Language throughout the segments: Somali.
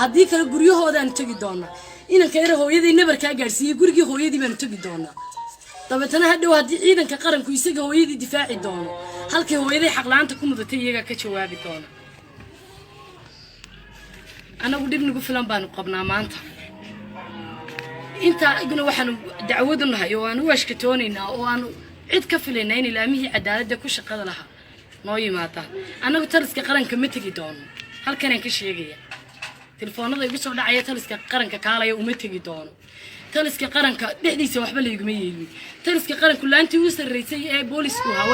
haddii kale guryahoodaanu tegi doonaa inanka yar hooyadii nabarkaa gaadhsiiyey gurigii hooyadii baanu tegi doonaa dabeetana hadhow haddii ciidanka qaranku isaga hooyadii difaaci doono halkii hooyaday xaqlaanta ku mudatay iyagaa ka jawaabi doona anagu dhib nagu filan baanu qabnaa maanta intaa iguna waxaanu dacwadu nahay oo aanu washkatoonaynaa oo aanu cid ka filaynaa in ilaamihii cadaaladda ku shaqada lahaa noo yimaadaan annagu taliska qaranka ma tegi doono halkanaan ka sheegaya telefoonada igu soo dhacaya taliska qaranka kaalaya uma tegi doono taliska qaranka dhexdiisa waxba layguma yeelin taliska qaranku laantii u sarreysay ee boolisku ahaa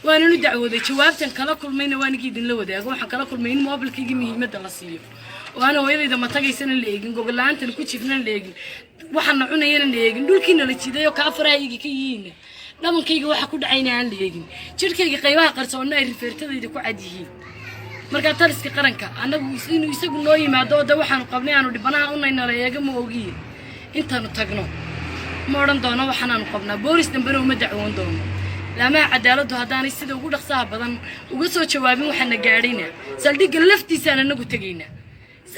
waananu dacwooday jawaabtan kala kulmayna waanigii idinla wadaago waxaan kala kulmay in moobilkaygii muhiimadda la siiyo oo ana hooyadayda ma tagaysana la eegin gogolaantana ku jiifnana la eegin waxaana cunayana la eegin dhulkiina la jiday oo kaa farahayga ka yihiin dhamankayga waxa ku dhacayna aan la eegin jirkayga qaybaha qarsoonna ay rifeertadayda ku cad yihiin marka taliska qaranka anagu inuu isagu noo yimaado oo waxaanu qabnay aanu dhibanaha unayna la eega ma ogiye intaanu tagno ma odhan doono waxaanaanu qabnaa boolis dambena uma dacwoon doono laamaha cadaaladdu haddaanay sida ugu dhaqsaha badan uga soo jawaabin waxaana gaadhayna saldhigga laftiisaan anagu tegaynaa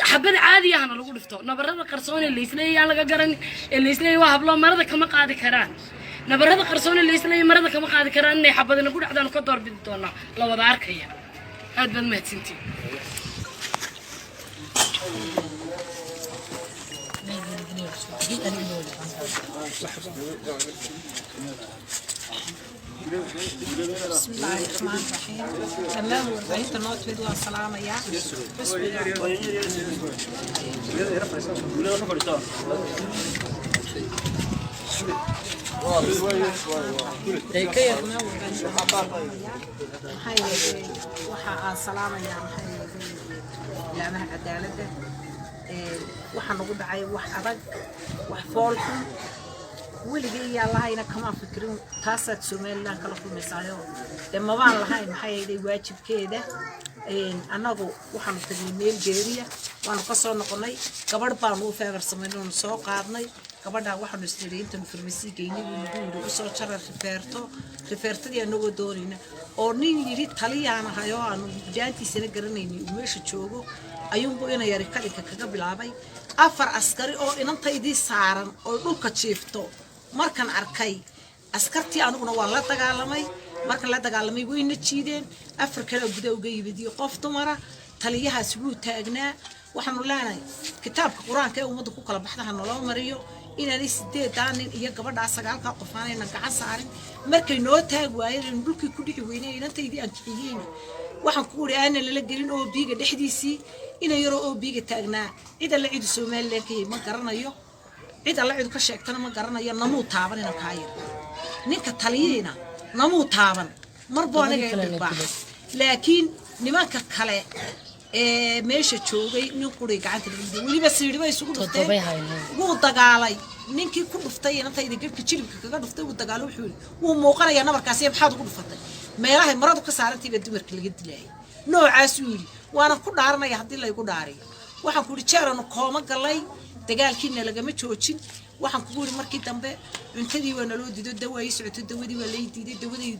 xabad caadi ahna lagu dhifto nabarada qarsoon ee laysleeyay aan laga garan ee laysleeyay waa hablo marada kama qaadi karaan nabarada qarsoon ee laysleeyay marada kama qaadi karaan inay xabadana ku dhacdaan ka doorbidi doonaa la wada arkaya aad baad mahadsantiin بسم الله الرحمن الرحيم تمام وانت نوت فيديو السلام يا waxaa salaamaya laamaha cadaaladda waxaa nagu dhacay wax adag wax fool xun weligay yaa lahayna kama fikirin taasaad Somaliland kala kulmaysaayo mabaan lahayn maxay ahayd waajibkeeda annagu waxaanu tagnay meel geeriya waanu ka soo noqonay gabadh baanu u feebarsamay oo soo qaadnay gabadha waxaanu isleeyahay inta farmasi geynay inuu soo jaray refertadii anagoo doonayna oo nin yiri taliyaan ahayo aanu jaantiisana garanaynin meesha joogo ayuunbu ina yari kadinka kaga bilaabay afar askari oo inantaydii saaran oo dhulka jiifto markan arkay askartii anuguna waa la dagaalamay marka la dagaalamay wayna jiideen afar kale gudaha uga yimid qof dumara taliyahaas wuu taagnaa waxaanu leenahay kitaabka quraanka ee ummadda ku kala baxdaha nolol mariyo inaan isdeedaanin iyo gabadha sagaalka qof aanayna gacan saarin markay noo taag waayeen dhulkii ku dhici weynay inantaydii aan kiciyeen waxaan ku wari aan la gelin oo biiga dhexdiisii ina yaro oo biiga taagnaa cid la cid Soomaaliland ka ma garanayo cid la cid ka sheegtana ma garanayo namuu taaban inaan ka yar ninka taliyina namuu taaban marba anaga dhibaa laakiin nimanka kale meesha joogay nin quri gacanta dhigay waliba siiriba isugu dhuftay wuu dagaalay ninkii ku dhuftay inantayda gabki jilibka kaga dhuftay wuu dagaalo wuu muuqanaya nabarkaas maxaad ugu dhufatay meelaha maradu ka saarantay dumarka laga dilay noocaas wiil waana ku dhaaranaya hadii la igu dhaariyo waxaan ku jeerano kooma galay dagaalkiina lagama joojin waxaan ku wuri markii dambe cuntadii waa naloo diido dawaay socoto dawadii waa la diiday dawadii